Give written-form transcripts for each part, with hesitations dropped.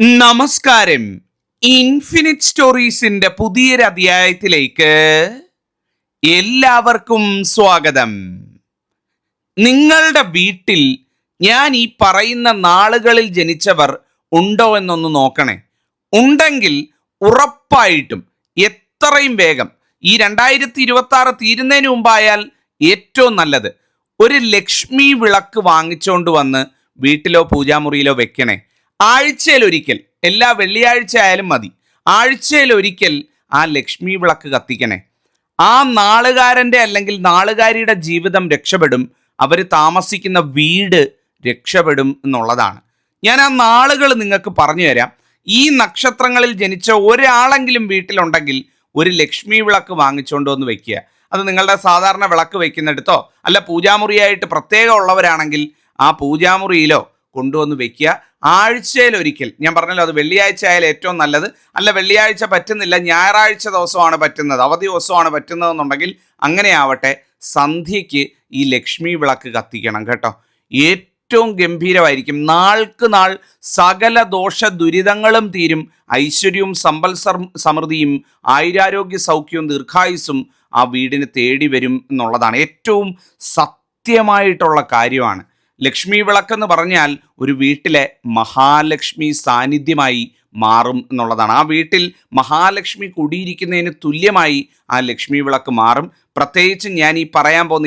നമസ്കാരം. ഇൻഫിനിറ്റ് സ്റ്റോറീസിന്റെ പുതിയൊരു അധ്യായത്തിലേക്ക് എല്ലാവർക്കും സ്വാഗതം. നിങ്ങളുടെ വീട്ടിൽ ഞാൻ ഈ പറയുന്ന നാളുകളിൽ ജനിച്ചവർ ഉണ്ടോ എന്നൊന്ന് നോക്കണേ. ഉണ്ടെങ്കിൽ ഉറപ്പായിട്ടും എത്രയും വേഗം ഈ 2026 തീരുന്നതിന് മുമ്പായാൽ ഏറ്റവും നല്ലത് ഒരു ലക്ഷ്മി വിളക്ക് വാങ്ങിച്ചുകൊണ്ട് വന്ന് വീട്ടിലോ പൂജാമുറിയിലോ വെക്കണേ. ആഴ്ചയിലൊരിക്കൽ, എല്ലാ വെള്ളിയാഴ്ച ആയാലും മതി, ആഴ്ചയിലൊരിക്കൽ ആ ലക്ഷ്മി വിളക്ക് കത്തിക്കണേ. ആ നാളുകാരൻ്റെ അല്ലെങ്കിൽ നാളുകാരിയുടെ ജീവിതം രക്ഷപ്പെടും, അവർ താമസിക്കുന്ന വീട് രക്ഷപ്പെടും എന്നുള്ളതാണ്. ഞാൻ ആ നാളുകൾ നിങ്ങൾക്ക് പറഞ്ഞു തരാം. ഈ നക്ഷത്രങ്ങളിൽ ജനിച്ച ഒരാളെങ്കിലും വീട്ടിലുണ്ടെങ്കിൽ ഒരു ലക്ഷ്മി വിളക്ക് വാങ്ങിച്ചുകൊണ്ട് വന്ന് വെക്കുക. അത് നിങ്ങളുടെ സാധാരണ വിളക്ക് വെക്കുന്നിടത്തോ അല്ല പൂജാമുറിയായിട്ട് പ്രത്യേകം ഉള്ളവരാണെങ്കിൽ ആ പൂജാമുറിയിലോ കൊണ്ടുവന്ന് വെക്കുക. ആഴ്ചയിലൊരിക്കൽ, ഞാൻ പറഞ്ഞല്ലോ അത് വെള്ളിയാഴ്ച ആയാലും ഏറ്റവും നല്ലത്. അല്ല വെള്ളിയാഴ്ച പറ്റുന്നില്ല, ഞായറാഴ്ച ദിവസമാണ് പറ്റുന്നത്, അവധി ദിവസമാണ് പറ്റുന്നതെന്നുണ്ടെങ്കിൽ അങ്ങനെ ആവട്ടെ, സന്ധ്യയ്ക്ക് ഈ ലക്ഷ്മി വിളക്ക് കത്തിക്കണം കേട്ടോ. ഏറ്റവും ഗംഭീരമായിരിക്കും. നാൾക്ക് നാൾ സകല ദോഷ ദുരിതങ്ങളും തീരും. ഐശ്വര്യവും സമ്പൽ സമൃദ്ധിയും ആയുരാരോഗ്യ സൗഖ്യവും ദീർഘായുസ്സും ആ വീടിന് തേടി വരും എന്നുള്ളതാണ് ഏറ്റവും സത്യമായിട്ടുള്ള കാര്യമാണ്. ലക്ഷ്മി വിളക്കെന്ന് പറഞ്ഞാൽ ഒരു വീട്ടിലെ മഹാലക്ഷ്മി സാന്നിധ്യമായി മാറും എന്നുള്ളതാണ്. ആ വീട്ടിൽ മഹാലക്ഷ്മി കുടിയിരിക്കുന്നതിന് തുല്യമായി ആ ലക്ഷ്മി വിളക്ക് മാറും. പ്രത്യേകിച്ച് ഞാൻ ഈ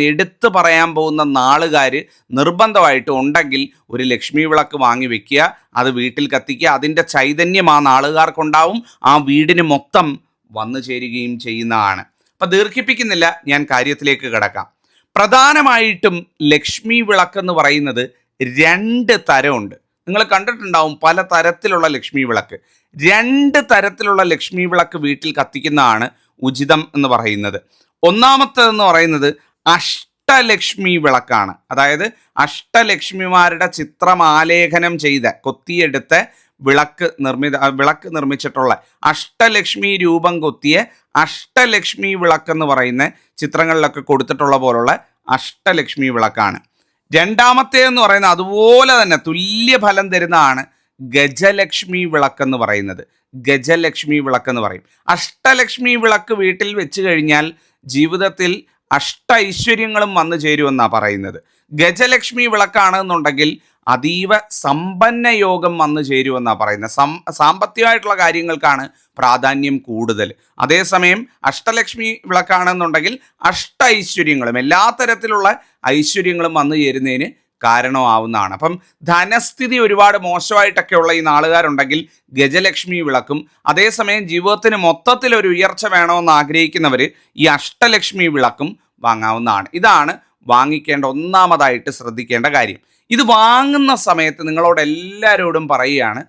എടുത്തു പറയാൻ പോകുന്ന നാളുകാർ നിർബന്ധമായിട്ട് ഉണ്ടെങ്കിൽ ഒരു ലക്ഷ്മി വിളക്ക് വാങ്ങി വെക്കുക, അത് വീട്ടിൽ കത്തിക്കുക. അതിൻ്റെ ചൈതന്യം ആ നാളുകാർക്കുണ്ടാവും, ആ വീടിന് മൊത്തം വന്നു ചേരുകയും ചെയ്യുന്നതാണ്. അപ്പം ദീർഘിപ്പിക്കുന്നില്ല, ഞാൻ കാര്യത്തിലേക്ക് കിടക്കാം. പ്രധാനമായിട്ടും ലക്ഷ്മി വിളക്കെന്ന് പറയുന്നത് 2 തരമുണ്ട്. നിങ്ങൾ കണ്ടിട്ടുണ്ടാവും പല തരത്തിലുള്ള ലക്ഷ്മി വിളക്ക്. 2 തരത്തിലുള്ള ലക്ഷ്മി വിളക്ക് വീട്ടിൽ കത്തിക്കുന്നതാണ് ഉചിതം എന്ന് പറയുന്നത്. ഒന്നാമത്തേതെന്ന് പറയുന്നത് അഷ്ടലക്ഷ്മി വിളക്കാണ്. അതായത് അഷ്ടലക്ഷ്മിമാരുടെ ചിത്രം ആലേഖനം ചെയ്ത കൊത്തിയെടുത്ത വിളക്ക് നിർമ്മിച്ചിട്ടുള്ള അഷ്ടലക്ഷ്മി രൂപം കൊത്തിയ അഷ്ടലക്ഷ്മി വിളക്കെന്ന് പറയുന്ന ചിത്രങ്ങളിലൊക്കെ കൊടുത്തിട്ടുള്ള പോലുള്ള അഷ്ടലക്ഷ്മി വിളക്കാണ്. രണ്ടാമത്തേന്ന് പറയുന്നത് അതുപോലെ തന്നെ തുല്യ ഫലം തരുന്നതാണ് ഗജലക്ഷ്മി വിളക്കെന്ന് പറയുന്നത്. ഗജലക്ഷ്മി വിളക്കെന്ന് പറയും. അഷ്ടലക്ഷ്മി വിളക്ക് വീട്ടിൽ വെച്ച് കഴിഞ്ഞാൽ ജീവിതത്തിൽ ഐശ്വര്യങ്ങളും വന്നു ചേരുമെന്നാണ് പറയുന്നത്. ഗജലക്ഷ്മി വിളക്കാണെന്നുണ്ടെങ്കിൽ അതീവ സമ്പന്ന യോഗം വന്നു ചേരുമെന്നാണ് പറയുന്നത്. സാമ്പത്തികമായിട്ടുള്ള കാര്യങ്ങൾക്കാണ് പ്രാധാന്യം കൂടുതൽ. അതേസമയം അഷ്ടലക്ഷ്മി വിളക്കാണെന്നുണ്ടെങ്കിൽ ഐശ്വര്യങ്ങളും എല്ലാ തരത്തിലുള്ള ഐശ്വര്യങ്ങളും വന്നു ചേരുന്നതിന് കാരണമാവുന്നതാണ്. അപ്പം ധനസ്ഥിതി ഒരുപാട് മോശമായിട്ടൊക്കെയുള്ള ഈ നാളുകാരുണ്ടെങ്കിൽ ഗജലക്ഷ്മി വിളക്കും, അതേസമയം ജീവിതത്തിന് മൊത്തത്തിൽ ഒരു ഉയർച്ച വേണമെന്ന് ആഗ്രഹിക്കുന്നവർ ഈ അഷ്ടലക്ഷ്മി വിളക്കും വാങ്ങാവുന്നതാണ്. ഇതാണ് വാങ്ങിക്കേണ്ട ഒന്നാമതായിട്ട് ശ്രദ്ധിക്കേണ്ട കാര്യം. ഇത് വാങ്ങുന്ന സമയത്ത് നിങ്ങളോട് എല്ലാവരോടും പറയുകയാണ്,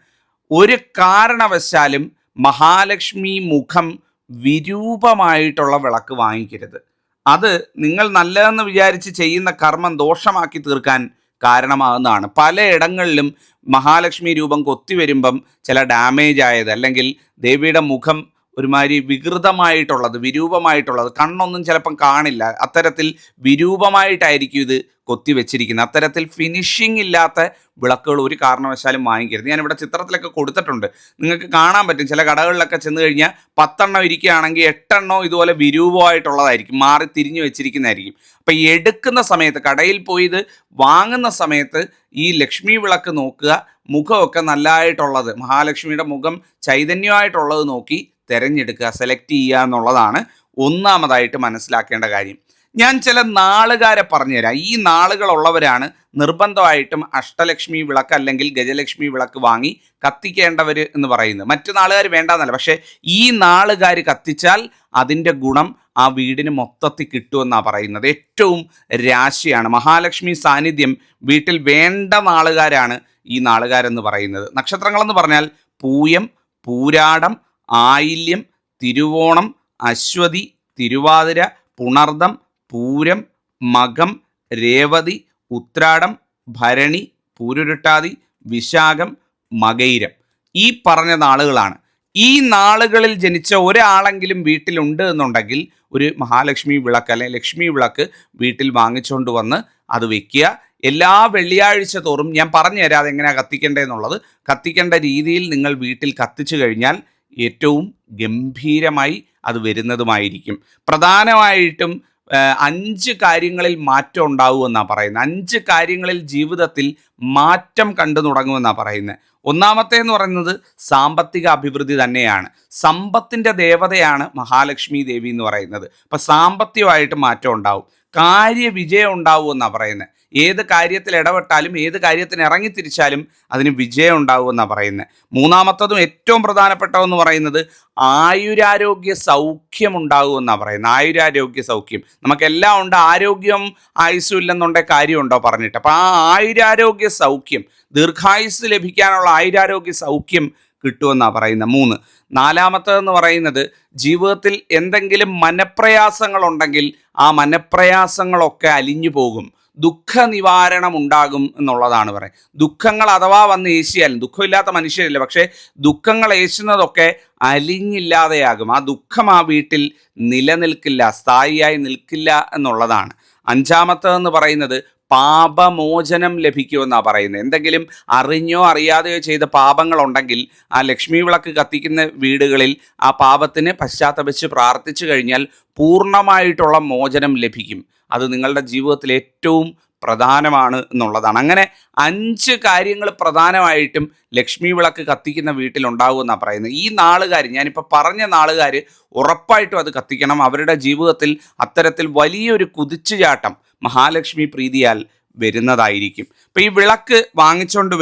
ഒരു കാരണവശാലും മഹാലക്ഷ്മി മുഖം വിരൂപമായിട്ടുള്ള വിളക്ക് വാങ്ങിക്കരുത്. അത് നിങ്ങൾ നല്ലതെന്ന് വിചാരിച്ച് ചെയ്യുന്ന കർമ്മം ദോഷമാക്കി തീർക്കാൻ കാരണമാകുന്നതാണ്. പലയിടങ്ങളിലും മഹാലക്ഷ്മി രൂപം കൊത്തി വരുമ്പം ചില ഡാമേജ് ആയത്, അല്ലെങ്കിൽ ദേവിയുടെ മുഖം ഒരുമാതിരി വികൃതമായിട്ടുള്ളത്, വിരൂപമായിട്ടുള്ളത്, കണ്ണൊന്നും ചിലപ്പം കാണില്ല, അത്തരത്തിൽ വിരൂപമായിട്ടായിരിക്കും ഇത് കൊത്തിവെച്ചിരിക്കുന്നത്. അത്തരത്തിൽ ഫിനിഷിംഗ് ഇല്ലാത്ത വിളക്കുകൾ ഒരു കാരണവശാലും വാങ്ങിക്കരുത്. ഞാനിവിടെ ചിത്രത്തിലൊക്കെ കൊടുത്തിട്ടുണ്ട്, നിങ്ങൾക്ക് കാണാൻ പറ്റും. ചില കടകളിലൊക്കെ ചെന്ന് കഴിഞ്ഞാൽ 10 എണ്ണം ഇരിക്കുകയാണെങ്കിൽ 8 എണ്ണം ഇതുപോലെ വിരൂപമായിട്ടുള്ളതായിരിക്കും, മാറി തിരിഞ്ഞു വെച്ചിരിക്കുന്നതായിരിക്കും. അപ്പം എടുക്കുന്ന സമയത്ത്, കടയിൽ പോയി ഇത് വാങ്ങുന്ന സമയത്ത് ഈ ലക്ഷ്മി വിളക്ക് നോക്കുക, മുഖമൊക്കെ നല്ലതായിട്ടുള്ളത്, മഹാലക്ഷ്മിയുടെ മുഖം ചൈതന്യമായിട്ടുള്ളത് നോക്കി തിരഞ്ഞെടുക്കുക, സെലക്ട് ചെയ്യുക എന്നുള്ളതാണ് ഒന്നാമതായിട്ട് മനസ്സിലാക്കേണ്ട കാര്യം. ഞാൻ ചില നാളുകാരെ പറഞ്ഞുതരാം. ഈ നാളുകളുള്ളവരാണ് നിർബന്ധമായിട്ടും അഷ്ടലക്ഷ്മി വിളക്ക് അല്ലെങ്കിൽ ഗജലക്ഷ്മി വിളക്ക് വാങ്ങി കത്തിക്കേണ്ടവർ എന്ന് പറയുന്നത്. മറ്റു നാളുകാർ വേണ്ടെന്നല്ല, പക്ഷേ ഈ നാളുകാർ കത്തിച്ചാൽ അതിൻ്റെ ഗുണം ആ വീടിന് മൊത്തത്തിൽ കിട്ടുമെന്നാണ് പറയുന്നത്. ഏറ്റവും രാശിയാണ്, മഹാലക്ഷ്മി സാന്നിധ്യം വീട്ടിൽ വേണ്ട നാളുകാരാണ് ഈ നാളുകാരെന്ന് പറയുന്നത്. നക്ഷത്രങ്ങളെന്ന് പറഞ്ഞാൽ പൂയം, പൂരാടം, ആയില്യം, തിരുവോണം, അശ്വതി, തിരുവാതിര, പുണർദം, പൂരം, മകം, രേവതി, ഉത്രാടം, ഭരണി, പൂരുരുട്ടാതി, വിശാഖം, മകയിരം. ഈ പറഞ്ഞ നാളുകളാണ്. ഈ നാളുകളിൽ ജനിച്ച ഒരാളെങ്കിലും വീട്ടിലുണ്ട് എന്നുണ്ടെങ്കിൽ ഒരു മഹാലക്ഷ്മി വിളക്ക് അല്ലെങ്കിൽ ലക്ഷ്മി വിളക്ക് വീട്ടിൽ വാങ്ങിച്ചുകൊണ്ട് വന്ന് അത് വെക്കുക. എല്ലാ വെള്ളിയാഴ്ച തോറും ഞാൻ പറഞ്ഞു തരാം അതെങ്ങനെയാണ് കത്തിക്കേണ്ടതെന്നുള്ളത്. കത്തിക്കേണ്ട രീതിയിൽ നിങ്ങൾ വീട്ടിൽ കത്തിച്ചു കഴിഞ്ഞാൽ ഏറ്റവും ഗംഭീരമായി അത് വരുന്നതുമായിരിക്കും. പ്രധാനമായിട്ടും 5 കാര്യങ്ങളിൽ മാറ്റം ഉണ്ടാവുമെന്നാണ് പറയുന്നത്. 5 കാര്യങ്ങളിൽ ജീവിതത്തിൽ മാറ്റം കണ്ടു തുടങ്ങുമെന്നാണ് പറയുന്നത്. ഒന്നാമത്തേന്ന് പറയുന്നത് സാമ്പത്തിക അഭിവൃദ്ധി തന്നെയാണ്. സമ്പത്തിൻ്റെ ദേവതയാണ് മഹാലക്ഷ്മി ദേവി എന്ന് പറയുന്നത്. അപ്പം സാമ്പത്തികമായിട്ട് മാറ്റം ഉണ്ടാവും, കാര്യവിജയം ഉണ്ടാവും എന്നാണ് പറയുന്നത്. ഏത് കാര്യത്തിൽ ഇടപെട്ടാലും ഏത് കാര്യത്തിന് ഇറങ്ങിത്തിരിച്ചാലും അതിന് വിജയം ഉണ്ടാവും എന്നാണ് പറയുന്നത്. മൂന്നാമത്തതും ഏറ്റവും പ്രധാനപ്പെട്ടതെന്ന് പറയുന്നത് ആയുരാരോഗ്യ സൗഖ്യം ഉണ്ടാകും എന്നാണ് പറയുന്നത്. ആയുരാരോഗ്യ സൗഖ്യം നമുക്കെല്ലാം ഉണ്ട്, ആരോഗ്യം ആയുസ്സും ഇല്ലെന്നുണ്ടെങ്കിൽ കാര്യമുണ്ടോ പറഞ്ഞിട്ട്. അപ്പം ആ ആയുരാരോഗ്യ സൗഖ്യം, ദീർഘായുസ് ലഭിക്കാനുള്ള ആയുരാരോഗ്യ സൗഖ്യം കിട്ടുമെന്നാണ് പറയുന്നത്. 3. നാലാമത്തതെന്ന് പറയുന്നത് ജീവിതത്തിൽ എന്തെങ്കിലും മനപ്രയാസങ്ങളുണ്ടെങ്കിൽ ആ മനപ്രയാസങ്ങളൊക്കെ അലിഞ്ഞു പോകും, ദുഃഖ നിവാരണം ഉണ്ടാകും എന്നുള്ളതാണ് പറയുന്നത്. ദുഃഖങ്ങൾ അഥവാ വന്ന് ഏശിയാലും, ദുഃഖമില്ലാത്ത മനുഷ്യരില്ല, പക്ഷേ ദുഃഖങ്ങൾ ഏശുന്നതൊക്കെ അലിഞ്ഞില്ലാതെയാകും. ആ ദുഃഖം ആ വീട്ടിൽ നിലനിൽക്കില്ല, സ്ഥായിയായി നിൽക്കില്ല എന്നുള്ളതാണ്. 5. പറയുന്നത് പാപമോചനം ലഭിക്കുമെന്നാണ് പറയുന്നത്. എന്തെങ്കിലും അറിഞ്ഞോ അറിയാതെയോ ചെയ്ത പാപങ്ങളുണ്ടെങ്കിൽ ആ ലക്ഷ്മി വിളക്ക് കത്തിക്കുന്ന വീടുകളിൽ ആ പാപത്തിന് പശ്ചാത്തപിച്ച് പ്രാർത്ഥിച്ചു കഴിഞ്ഞാൽ പൂർണ്ണമായിട്ടുള്ള മോചനം ലഭിക്കും. അത് നിങ്ങളുടെ ജീവിതത്തിൽ ഏറ്റവും പ്രധാനമാണ് എന്നുള്ളതാണ്. അങ്ങനെ 5 കാര്യങ്ങൾ പ്രധാനമായിട്ടും ലക്ഷ്മി വിളക്ക് കത്തിക്കുന്ന വീട്ടിലുണ്ടാകുമെന്നാണ് പറയുന്നത്. ഈ നാളുകാർ, ഞാനിപ്പോൾ പറഞ്ഞ നാളുകാർ ഉറപ്പായിട്ടും അത് കത്തിക്കണം. അവരുടെ ജീവിതത്തിൽ അത്തരത്തിൽ വലിയൊരു കുതിച്ചുചാട്ടം മഹാലക്ഷ്മി പ്രീതിയാൽ വരുന്നതായിരിക്കും. അപ്പോൾ ഈ വിളക്ക് വാങ്ങിച്ചുകൊണ്ട്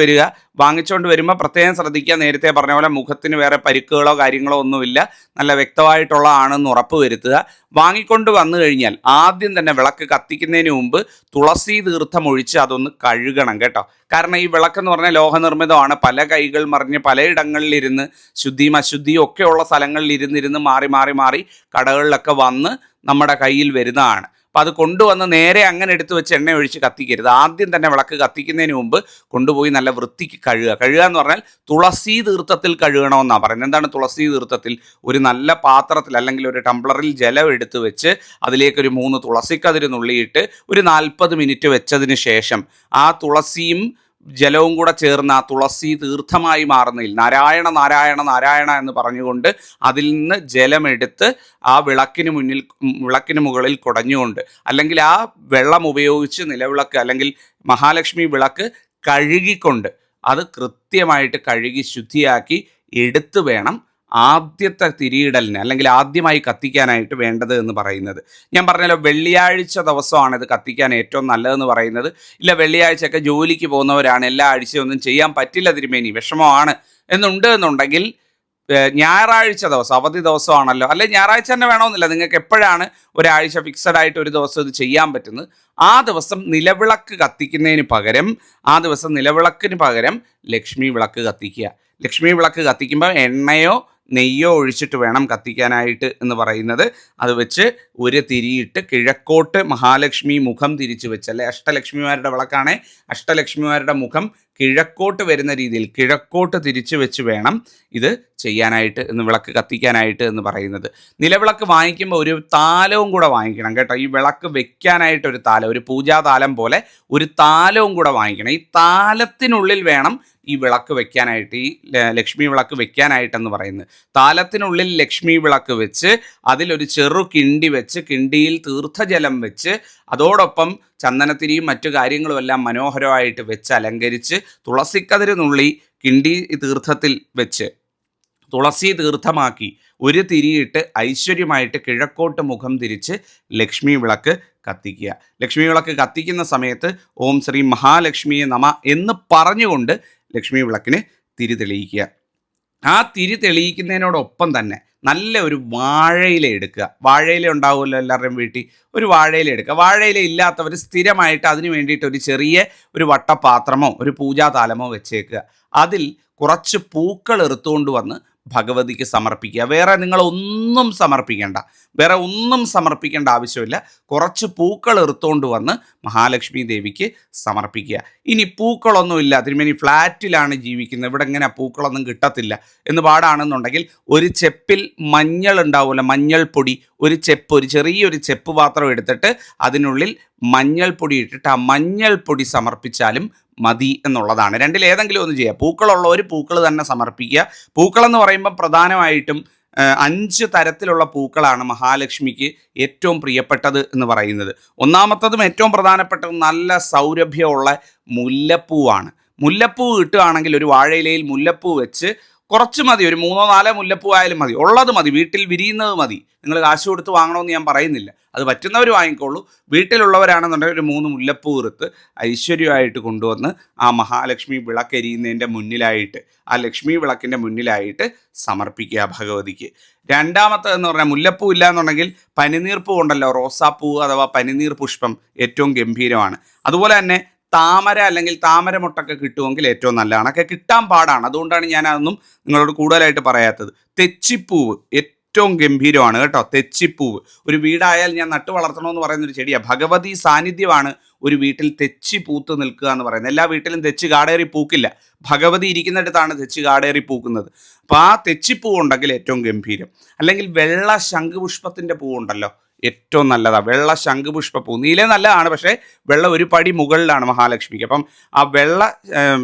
വരുമ്പോൾ പ്രത്യേകം ശ്രദ്ധിക്കുക. നേരത്തെ പറഞ്ഞ പോലെ മുഖത്തിന് വേറെ പരിക്കുകളോ കാര്യങ്ങളോ ഒന്നുമില്ല, നല്ല വ്യക്തമായിട്ടുള്ള ആണെന്ന് ഉറപ്പ് വരുത്തുക. വാങ്ങിക്കൊണ്ട് വന്നു കഴിഞ്ഞാൽ ആദ്യം തന്നെ വിളക്ക് കത്തിക്കുന്നതിന് മുമ്പ് തുളസി തീർത്ഥം ഒഴിച്ച് അതൊന്ന് കഴുകണം കേട്ടോ. കാരണം ഈ വിളക്കെന്ന് പറഞ്ഞാൽ ലോഹനിർമ്മിതമാണ്. പല കൈകൾ മറിഞ്ഞ് പലയിടങ്ങളിലിരുന്ന് ശുദ്ധിയും അശുദ്ധിയും ഒക്കെയുള്ള സ്ഥലങ്ങളിൽ ഇരുന്നിരുന്ന് മാറി കടകളിലൊക്കെ വന്ന് നമ്മുടെ കയ്യിൽ വരുന്നതാണ്. അപ്പം അത് കൊണ്ടുവന്ന് നേരെ അങ്ങനെ എടുത്തു വെച്ച് എണ്ണ ഒഴിച്ച് കത്തിക്കരുത്. ആദ്യം തന്നെ വിളക്ക് കത്തിക്കുന്നതിന് മുമ്പ് കൊണ്ടുപോയി നല്ല വൃത്തിക്ക് കഴുകുക എന്ന് പറഞ്ഞാൽ തുളസി തീർത്ഥത്തിൽ കഴുകണമെന്നാണ് പറയുന്നത്. എന്താണ് തുളസി തീർത്ഥത്തിൽ? ഒരു നല്ല പാത്രത്തിൽ അല്ലെങ്കിൽ ഒരു ടംബ്ലറിൽ ജലം എടുത്ത് വെച്ച് അതിലേക്കൊരു 3 തുളസിക്കതിര് നുള്ളിയിട്ട് ഒരു 40 മിനിറ്റ് വെച്ചതിന് ശേഷം ആ തുളസിയും ജലവും കൂടെ ചേർന്ന് ആ തുളസി തീർത്ഥമായി മാറുന്നതിൽ നാരായണ നാരായണ നാരായണ എന്ന് പറഞ്ഞുകൊണ്ട് അതിൽ നിന്ന് ജലമെടുത്ത് ആ വിളക്കിന് മുകളിൽ കുടഞ്ഞുകൊണ്ട്, അല്ലെങ്കിൽ ആ വെള്ളം ഉപയോഗിച്ച് നിലവിളക്ക് അല്ലെങ്കിൽ മഹാലക്ഷ്മി വിളക്ക് കഴുകിക്കൊണ്ട് അത് കൃത്യമായിട്ട് കഴുകി ശുദ്ധിയാക്കി എടുത്ത് വേണം ആദ്യത്തെ തിരിയിടലിന് അല്ലെങ്കിൽ ആദ്യമായി കത്തിക്കാനായിട്ട് വേണ്ടത് എന്ന് പറയുന്നത്. ഞാൻ പറഞ്ഞല്ലോ, വെള്ളിയാഴ്ച ദിവസമാണ് ഇത് കത്തിക്കാൻ ഏറ്റവും നല്ലതെന്ന് പറയുന്നത്. ഇല്ല, വെള്ളിയാഴ്ചയൊക്കെ ജോലിക്ക് പോകുന്നവരാണ്, എല്ലാ ആഴ്ചയും ഒന്നും ചെയ്യാൻ പറ്റില്ല തിരുമേനി, വിഷമമാണ് എന്നുണ്ടെങ്കിൽ ഞായറാഴ്ച ദിവസം, അവധി ദിവസമാണല്ലോ, അല്ലെ ഞായറാഴ്ച തന്നെ വേണമെന്നില്ല, നിങ്ങൾക്ക് എപ്പോഴാണ് ഒരാഴ്ച ഫിക്സഡ് ആയിട്ട് ഒരു ദിവസം ഇത് ചെയ്യാൻ പറ്റുന്നത്, ആ ദിവസം നിലവിളക്ക് കത്തിക്കുന്നതിന് പകരം, ആ ദിവസം നിലവിളക്കിന് പകരം ലക്ഷ്മി വിളക്ക് കത്തിക്കുക. ലക്ഷ്മി വിളക്ക് കത്തിക്കുമ്പോൾ എണ്ണയോ നെയ്യോ ഒഴിച്ചിട്ട് വേണം കത്തിക്കാനായിട്ട് എന്ന് പറയുന്നത്. അത് വെച്ച് ഒരു തിരിയിട്ട് കിഴക്കോട്ട് മഹാലക്ഷ്മി മുഖം തിരിച്ചു വെച്ച്, അല്ലെ അഷ്ടലക്ഷ്മിമാരുടെ വിളക്കാണേ, അഷ്ടലക്ഷ്മിമാരുടെ മുഖം കിഴക്കോട്ട് വരുന്ന രീതിയിൽ കിഴക്കോട്ട് തിരിച്ചു വെച്ച് വേണം ഇത് ചെയ്യാനായിട്ട് വിളക്ക് കത്തിക്കാനായിട്ട് എന്ന് പറയുന്നത്. നിലവിളക്ക് വാങ്ങിക്കുമ്പോൾ ഒരു താലവും കൂടെ വാങ്ങിക്കണം കേട്ടോ. ഈ വിളക്ക് വെക്കാനായിട്ട് ഒരു താലം, ഒരു പൂജാതാലം പോലെ ഒരു താലവും കൂടെ വാങ്ങിക്കണം. ഈ താലത്തിനുള്ളിൽ വേണം ഈ വിളക്ക് വെക്കാനായിട്ട്, ഈ ലക്ഷ്മി വിളക്ക് വെക്കാനായിട്ടെന്ന് പറയുന്നത്. താലത്തിനുള്ളിൽ ലക്ഷ്മി വിളക്ക് വെച്ച് അതിലൊരു ചെറു കിണ്ടി വെച്ച് കിണ്ടിയിൽ തീർത്ഥജലം വെച്ച് അതോടൊപ്പം ചന്ദനത്തിരിയും മറ്റു കാര്യങ്ങളും എല്ലാം മനോഹരമായിട്ട് വെച്ച് അലങ്കരിച്ച് തുളസിക്കതിര് നുള്ളി കിണ്ടി തീർത്ഥത്തിൽ വെച്ച് തുളസി തീർത്ഥമാക്കി ഒരു തിരിയിട്ട് ഐശ്വര്യമായിട്ട് കിഴക്കോട്ട് മുഖം തിരിച്ച് ലക്ഷ്മി വിളക്ക് കത്തിക്കുക. ലക്ഷ്മി വിളക്ക് കത്തിക്കുന്ന സമയത്ത് ഓം ശ്രീ മഹാലക്ഷ്മിയെ നമ എന്ന് പറഞ്ഞുകൊണ്ട് ലക്ഷ്മി വിളക്കിന് തിരി തെളിയിക്കുക. ആ തിരി തെളിയിക്കുന്നതിനോടൊപ്പം തന്നെ നല്ല ഒരു വാഴയില എടുക്കുക. വാഴയില ഉണ്ടാവുമല്ലോ എല്ലാവരുടെയും വീട്ടിൽ, ഒരു വാഴയില എടുക്കുക. വാഴയില ഇല്ലാത്തവർ സ്ഥിരമായിട്ട് അതിന് വേണ്ടിയിട്ട് ഒരു ചെറിയ ഒരു വട്ടപാത്രമോ ഒരു പൂജാതാലമോ വെച്ചേക്കുക. അതിൽ കുറച്ച് പൂക്കൾ എടുത്തുകൊണ്ട് വന്ന് ഭഗവതിക്ക് സമർപ്പിക്കുക. വേറെ നിങ്ങൾ ഒന്നും സമർപ്പിക്കേണ്ട, വേറെ ഒന്നും സമർപ്പിക്കേണ്ട ആവശ്യമില്ല. കുറച്ച് പൂക്കൾ എടുത്തുകൊണ്ട് വന്ന് മഹാലക്ഷ്മി ദേവിക്ക് സമർപ്പിക്കുക. ഇനി പൂക്കളൊന്നുമില്ല, തിരുമേനി ഫ്ലാറ്റിലാണ് ജീവിക്കുന്നത്, ഇവിടെ എങ്ങനെ പൂക്കളൊന്നും കിട്ടത്തില്ല എന്ന് പാടാണെന്നുണ്ടെങ്കിൽ ഒരു ചെപ്പിൽ മഞ്ഞൾ ഉണ്ടാവുമല്ലോ, മഞ്ഞൾപ്പൊടി, ഒരു ചെറിയൊരു ചെപ്പ് പാത്രം എടുത്തിട്ട് അതിനുള്ളിൽ മഞ്ഞൾപ്പൊടി ഇട്ടിട്ട് ആ മഞ്ഞൾപ്പൊടി സമർപ്പിച്ചാലും മതി എന്നുള്ളതാണ്. രണ്ടിലേതെങ്കിലും ഒന്ന് ചെയ്യുക. പൂക്കളുള്ളവർ പൂക്കൾ തന്നെ സമർപ്പിക്കുക. പൂക്കളെന്ന് പറയുമ്പോൾ പ്രധാനമായിട്ടും 5 തരത്തിലുള്ള പൂക്കളാണ് മഹാലക്ഷ്മിക്ക് ഏറ്റവും പ്രിയപ്പെട്ടത് എന്ന് പറയുന്നത്. ഒന്നാമത്തതും ഏറ്റവും പ്രധാനപ്പെട്ടതും നല്ല സൗരഭ്യമുള്ള മുല്ലപ്പൂവാണ്. മുല്ലപ്പൂ കിട്ടുകയാണെങ്കിൽ ഒരു വാഴയിലയിൽ മുല്ലപ്പൂ വെച്ച് കുറച്ച് മതി, ഒരു 3-4 മുല്ലപ്പൂ ആയാലും മതി, ഉള്ളത് മതി, വീട്ടിൽ വിരിയുന്നത് മതി. നിങ്ങൾ കാശ് കൊടുത്ത് വാങ്ങണമെന്ന് ഞാൻ പറയുന്നില്ല, അത് പറ്റുന്നവർ വാങ്ങിക്കോളൂ. വീട്ടിലുള്ളവരാണെന്നുണ്ടെങ്കിൽ ഒരു 3 മുല്ലപ്പൂ എടുത്ത് ഐശ്വര്യമായിട്ട് കൊണ്ടുവന്ന് ആ മഹാലക്ഷ്മി വിളക്കെരിയുന്നതിൻ്റെ മുന്നിലായിട്ട്, ആ ലക്ഷ്മി വിളക്കിൻ്റെ മുന്നിലായിട്ട് സമർപ്പിക്കുക ഭഗവതിക്ക്. രണ്ടാമത്തേതെന്ന് പറഞ്ഞാൽ മുല്ലപ്പൂ ഇല്ല എന്നുണ്ടെങ്കിൽ പനിനീർപ്പൂ ഉണ്ടല്ലോ, റോസാപ്പൂ അഥവാ പനിനീർ പുഷ്പം ഏറ്റവും ഗംഭീരമാണ്. അതുപോലെ തന്നെ താമര അല്ലെങ്കിൽ താമര മുട്ടൊക്കെ കിട്ടുമെങ്കിൽ ഏറ്റവും നല്ലതാണ്. ഒക്കെ കിട്ടാൻ പാടാണ്, അതുകൊണ്ടാണ് ഞാൻ അതൊന്നും നിങ്ങളോട് കൂടുതലായിട്ട് പറയാത്തത്. തെച്ചിപ്പൂവ് ഏറ്റവും ഗംഭീരമാണ് കേട്ടോ. തെച്ചിപ്പൂവ് ഒരു വീടായാൽ ഞാൻ നട്ടു വളർത്തണമെന്ന് പറയുന്നൊരു ചെടിയാണ്. ഭഗവതി സാന്നിധ്യമാണ് ഒരു വീട്ടിൽ തെച്ചി പൂത്ത് നിൽക്കുക എന്ന് പറയുന്നത്. എല്ലാ വീട്ടിലും തെച്ചി കാടേറി പൂക്കില്ല, ഭഗവതി ഇരിക്കുന്നിടത്താണ് തെച്ചി കാടേറി പൂക്കുന്നത്. അപ്പോൾ ആ തെച്ചിപ്പൂ ഉണ്ടെങ്കിൽ ഏറ്റവും ഗംഭീരം. അല്ലെങ്കിൽ വെള്ള ശംഖുപുഷ്പത്തിൻ്റെ പൂവുണ്ടല്ലോ, ഏറ്റവും നല്ലതാണ് വെള്ള ശംഖുപുഷ്പപ്പൂ. നീല നല്ലതാണ്, പക്ഷേ വെള്ള ഒരു പടി മുകളിലാണ് മഹാലക്ഷ്മിക്ക്. അപ്പം ആ വെള്ള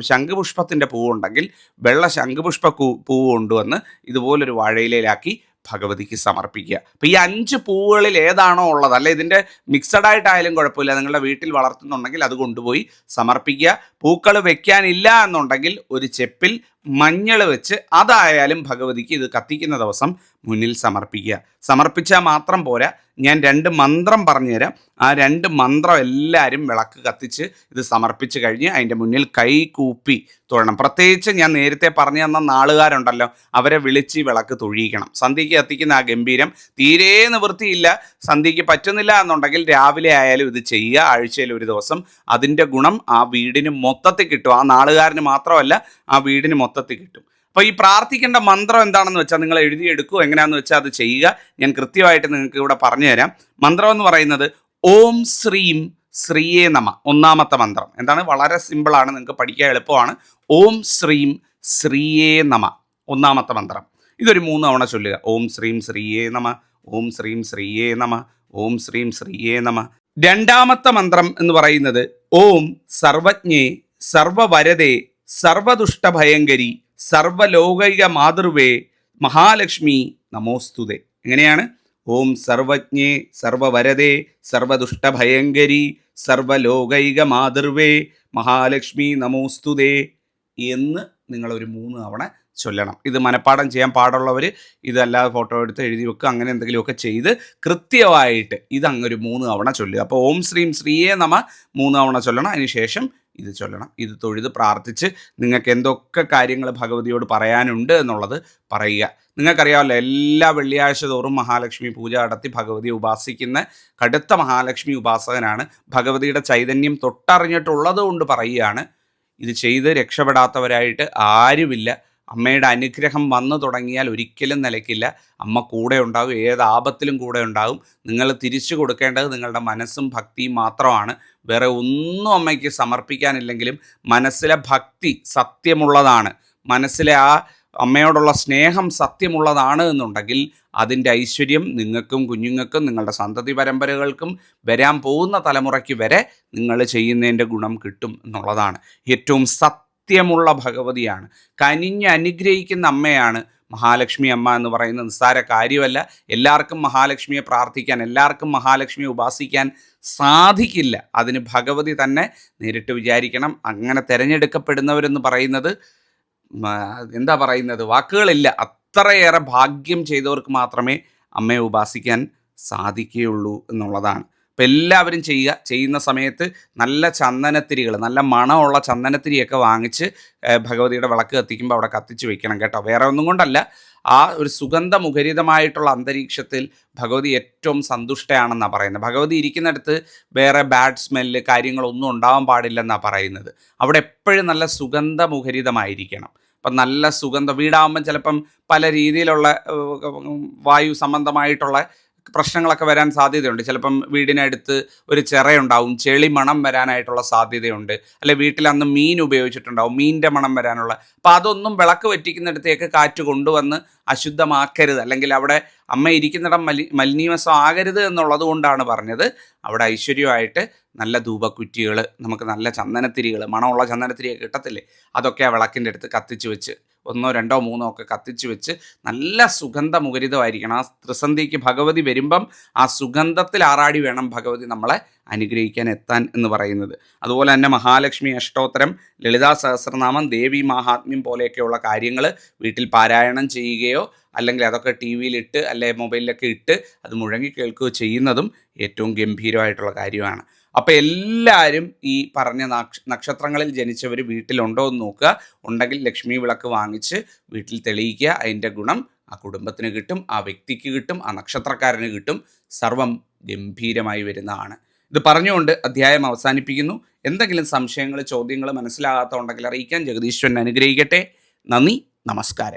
ശംഖുപുഷ്പത്തിൻ്റെ പൂവുണ്ടെങ്കിൽ വെള്ള ശംഖുപുഷ്പ പൂവ് കൊണ്ടുവന്ന് ഇതുപോലൊരു വാഴയിലയിലാക്കി ഭഗവതിക്ക് സമർപ്പിക്കുക. അപ്പോൾ ഈ 5 പൂവുകളിൽ ഏതാണോ ഉള്ളത്, അല്ലെ ഇതിൻ്റെ മിക്സഡ് ആയിട്ടായാലും കുഴപ്പമില്ല, നിങ്ങളുടെ വീട്ടിൽ വളർത്തുന്നുണ്ടെങ്കിൽ അത് കൊണ്ടുപോയി സമർപ്പിക്കുക. പൂക്കൾ വെക്കാനില്ല എന്നുണ്ടെങ്കിൽ ഒരു ചെപ്പിൽ മഞ്ഞൾ വെച്ച് അതായാലും ഭഗവതിക്ക് ഇത് കത്തിക്കുന്ന ദിവസം മുന്നിൽ സമർപ്പിക്കുക. സമർപ്പിച്ചാൽ മാത്രം പോരാ, ഞാൻ 2 മന്ത്രം പറഞ്ഞുതരാം. ആ 2 മന്ത്രം എല്ലാവരും വിളക്ക് കത്തിച്ച് ഇത് സമർപ്പിച്ച് കഴിഞ്ഞ് അതിൻ്റെ മുന്നിൽ കൈ കൂപ്പി തൊഴണം. പ്രത്യേകിച്ച് ഞാൻ നേരത്തെ പറഞ്ഞു തന്ന നാളുകാരുണ്ടല്ലോ, അവരെ വിളിച്ച് വിളക്ക് തൊഴിയിക്കണം. സന്ധ്യയ്ക്ക് കത്തിക്കുന്ന ആ ഗംഭീരം തീരെ നിവൃത്തിയില്ല, സന്ധ്യയ്ക്ക് പറ്റുന്നില്ല എന്നുണ്ടെങ്കിൽ രാവിലെ ആയാലും ഇത് ചെയ്യുക. ആഴ്ചയിൽ ഒരു ദിവസം അതിൻ്റെ ഗുണം ആ വീടിന് മൊത്തത്തിൽ കിട്ടും. ആ നാളുകാരന് മാത്രമല്ല, ആ വീടിന് മൊത്തത്തിൽ കിട്ടും. അപ്പോൾ ഈ പ്രാർത്ഥിക്കേണ്ട മന്ത്രം എന്താണെന്ന് വെച്ചാൽ നിങ്ങൾ എഴുതിയെടുക്കുക, എങ്ങനെയാണെന്ന് വെച്ചാൽ അത് ചെയ്യുക. ഞാൻ കൃത്യമായിട്ട് നിങ്ങൾക്ക് ഇവിടെ പറഞ്ഞു തരാം. മന്ത്രം എന്ന് പറയുന്നത് ഓം ശ്രീം ശ്രീയേ നമ. ഒന്നാമത്തെ മന്ത്രം എന്താണ്? വളരെ സിമ്പിളാണ്, നിങ്ങൾക്ക് പഠിക്കാൻ എളുപ്പമാണ്. ഓം ശ്രീം ശ്രീയേ നമ, ഒന്നാമത്തെ മന്ത്രം. ഇതൊരു 3 തവണ ചൊല്ലുക. ഓം ശ്രീം ശ്രീയേ നമ, ഓം ശ്രീം ശ്രീയേ നമ, ഓം ശ്രീം ശ്രീയേ നമ. രണ്ടാമത്തെ മന്ത്രം എന്ന് പറയുന്നത് ഓം സർവജ്ഞേ സർവവരദേ സർവദുഷ്ടഭയങ്കരി സർവലോകൈക മാതൃവേ മഹാലക്ഷ്മി നമോസ്തുതേ. എങ്ങനെയാണ്? ഓം സർവജ്ഞേ സർവവരദേ സർവദുഷ്ടഭയങ്കരി സർവലോകൈക മാതൃവേ മഹാലക്ഷ്മി നമോസ്തുതേ എന്ന് നിങ്ങളൊരു 3 തവണ ചൊല്ലണം. ഇത് മനഃപ്പാഠം ചെയ്യാൻ പാടുള്ളവർ ഇതല്ലാതെ ഫോട്ടോ എടുത്ത് എഴുതി വെക്കുക, അങ്ങനെ എന്തെങ്കിലുമൊക്കെ ചെയ്ത് കൃത്യമായിട്ട് ഇതങ്ങൊരു 3 തവണ ചൊല്ലുക. അപ്പോൾ ഓം ശ്രീം ശ്രീയേ നമ 3 തവണ ചൊല്ലണം. അതിനുശേഷം ഇത് ചൊല്ലണം. ഇത് തൊഴുത് പ്രാർത്ഥിച്ച് നിങ്ങൾക്ക് എന്തൊക്കെ കാര്യങ്ങൾ ഭഗവതിയോട് പറയാനുണ്ട് എന്നുള്ളത് പറയുക. നിങ്ങൾക്കറിയാമല്ലോ, എല്ലാ വെള്ളിയാഴ്ച തോറും മഹാലക്ഷ്മി പൂജ നടത്തി ഭഗവതിയെ ഉപാസിക്കുന്ന കടുത്ത മഹാലക്ഷ്മി ഉപാസകനാണ്. ഭഗവതിയുടെ ചൈതന്യം തൊട്ടറിഞ്ഞിട്ടുള്ളത് കൊണ്ട് പറയുകയാണ്, ഇത് ചെയ്ത് രക്ഷപ്പെടാത്തവരായിട്ട് ആരുമില്ല. അമ്മയുടെ അനുഗ്രഹം വന്നു തുടങ്ങിയാൽ ഒരിക്കലും നിലയ്ക്കില്ല. അമ്മ കൂടെ ഉണ്ടാകും, ഏത് ആപത്തിലും കൂടെ ഉണ്ടാകും. നിങ്ങൾ തിരിച്ചു കൊടുക്കേണ്ടത് നിങ്ങളുടെ മനസ്സും ഭക്തിയും മാത്രമാണ്. വേറെ ഒന്നും അമ്മയ്ക്ക് സമർപ്പിക്കാനില്ലെങ്കിലും മനസ്സിലെ ഭക്തി സത്യമുള്ളതാണ്, മനസ്സിലെ ആ അമ്മയോടുള്ള സ്നേഹം സത്യമുള്ളതാണ് എന്നുണ്ടെങ്കിൽ അതിൻ്റെ ഐശ്വര്യം നിങ്ങൾക്കും കുഞ്ഞുങ്ങൾക്കും നിങ്ങളുടെ സന്തതി പരമ്പരകൾക്കും വരാൻ പോകുന്ന തലമുറയ്ക്ക് വരെ നിങ്ങൾ ചെയ്യുന്നതിൻ്റെ ഗുണം കിട്ടും എന്നുള്ളതാണ്. ഏറ്റവും സത്യമുള്ള ഭഗവതിയാണ്, കനിഞ്ഞ് അനുഗ്രഹിക്കുന്ന അമ്മയാണ് മഹാലക്ഷ്മി അമ്മ എന്ന് പറയുന്നത്. നിസ്സാര കാര്യമല്ല. എല്ലാവർക്കും മഹാലക്ഷ്മിയെ പ്രാർത്ഥിക്കാൻ, എല്ലാവർക്കും മഹാലക്ഷ്മിയെ ഉപാസിക്കാൻ സാധിക്കില്ല. അതിന് ഭഗവതി തന്നെ നേരിട്ട് വിചാരിക്കണം. അങ്ങനെ തിരഞ്ഞെടുക്കപ്പെടുന്നവരെന്ന് പറയുന്നത് എന്താ പറയുന്നത്, വാക്കുകളില്ല. അത്രയേറെ ഭാഗ്യം ചെയ്തവർക്ക് മാത്രമേ അമ്മയെ ഉപാസിക്കാൻ സാധിക്കുകയുള്ളൂ എന്നുള്ളതാണ്. അപ്പം എല്ലാവരും ചെയ്യുന്ന സമയത്ത് നല്ല ചന്ദനത്തിരികൾ, നല്ല മണമുള്ള ചന്ദനത്തിരിയൊക്കെ വാങ്ങിച്ച് ഭഗവതിയുടെ വിളക്ക് കത്തിക്കുമ്പോൾ അവിടെ കത്തിച്ച് വെക്കണം കേട്ടോ. വേറെ ഒന്നും കൊണ്ടല്ല, ആ ഒരു സുഗന്ധമുഖരിതമായിട്ടുള്ള അന്തരീക്ഷത്തിൽ ഭഗവതി ഏറ്റവും സന്തുഷ്ടയാണെന്നാണ് പറയുന്നത്. ഭഗവതി ഇരിക്കുന്നിടത്ത് വേറെ ബാഡ് സ്മെല്ല് കാര്യങ്ങളൊന്നും ഉണ്ടാവാൻ പാടില്ലെന്നാണ് പറയുന്നത്. അവിടെ എപ്പോഴും നല്ല സുഗന്ധമുഖരിതമായിരിക്കണം. അപ്പം നല്ല സുഗന്ധം, വീടാകുമ്പം ചിലപ്പം പല രീതിയിലുള്ള വായു സംബന്ധമായിട്ടുള്ള പ്രശ്നങ്ങളൊക്കെ വരാൻ സാധ്യതയുണ്ട്. ചിലപ്പം വീടിനടുത്ത് ഒരു ചിറയുണ്ടാവും, ചെളി മണം വരാനായിട്ടുള്ള സാധ്യതയുണ്ട്. അല്ലെ വീട്ടിൽ അന്ന് മീൻ ഉപയോഗിച്ചിട്ടുണ്ടാവും, മീനിൻ്റെ മണം വരാനുള്ള. അപ്പം അതൊന്നും വിളക്ക് വറ്റിക്കുന്നിടത്തേക്ക് കാറ്റ് കൊണ്ടുവന്ന് അശുദ്ധമാക്കരുത്, അല്ലെങ്കിൽ അവിടെ അമ്മ ഇരിക്കുന്നിടം മലിനീവസം ആകരുത് എന്നുള്ളത് കൊണ്ടാണ് പറഞ്ഞത്. അവിടെ ഐശ്വര്യമായിട്ട് നല്ല ധൂപക്കുറ്റികൾ, നമുക്ക് നല്ല ചന്ദനത്തിരികൾ, മണമുള്ള ചന്ദനത്തിരിയൊക്കെ കിട്ടത്തില്ലേ, അതൊക്കെ ആ വിളക്കിൻ്റെ അടുത്ത് കത്തിച്ച് വെച്ച്, 1 2 3 ഒക്കെ കത്തിച്ച് വെച്ച് നല്ല സുഗന്ധമുഖരിതമായിരിക്കണം. ആ ത്രിസന്ധിക്ക് ഭഗവതി വരുമ്പം ആ സുഗന്ധത്തിൽ ആറാടി വേണം ഭഗവതി നമ്മളെ അനുഗ്രഹിക്കാൻ എത്താൻ എന്ന് പറയുന്നത്. അതുപോലെ തന്നെ മഹാലക്ഷ്മി അഷ്ടോത്തരം, ലളിതാ സഹസ്രനാമം, ദേവി മാഹാത്മ്യം പോലെയൊക്കെയുള്ള കാര്യങ്ങൾ വീട്ടിൽ പാരായണം ചെയ്യുകയോ അല്ലെങ്കിൽ അതൊക്കെ ടി വിയിലിട്ട് അല്ലെ മൊബൈലിലൊക്കെ ഇട്ട് അത് മുഴങ്ങി കേൾക്കുകയോ ചെയ്യുന്നതും ഏറ്റവും ഗംഭീരമായിട്ടുള്ള കാര്യമാണ്. അപ്പോൾ എല്ലാവരും ഈ പറഞ്ഞ നക്ഷത്രങ്ങളിൽ ജനിച്ചവർ വീട്ടിലുണ്ടോ എന്ന് നോക്കുക. ഉണ്ടെങ്കിൽ ലക്ഷ്മി വിളക്ക് വാങ്ങിച്ച് വീട്ടിൽ തെളിയിക്കുക. അതിൻ്റെ ഗുണം ആ കുടുംബത്തിന് കിട്ടും, ആ വ്യക്തിക്ക് കിട്ടും, ആ നക്ഷത്രക്കാരന് കിട്ടും. സർവം ഗംഭീരമായി വരുന്നതാണ്. ഇത് പറഞ്ഞുകൊണ്ട് അധ്യായം അവസാനിപ്പിക്കുന്നു. എന്തെങ്കിലും സംശയങ്ങൾ, ചോദ്യങ്ങൾ മനസ്സിലാകാത്ത ഉണ്ടെങ്കിൽ അറിയിക്കാൻ ജഗദീശ്വരൻ അനുഗ്രഹിക്കട്ടെ. നന്ദി, നമസ്കാരം.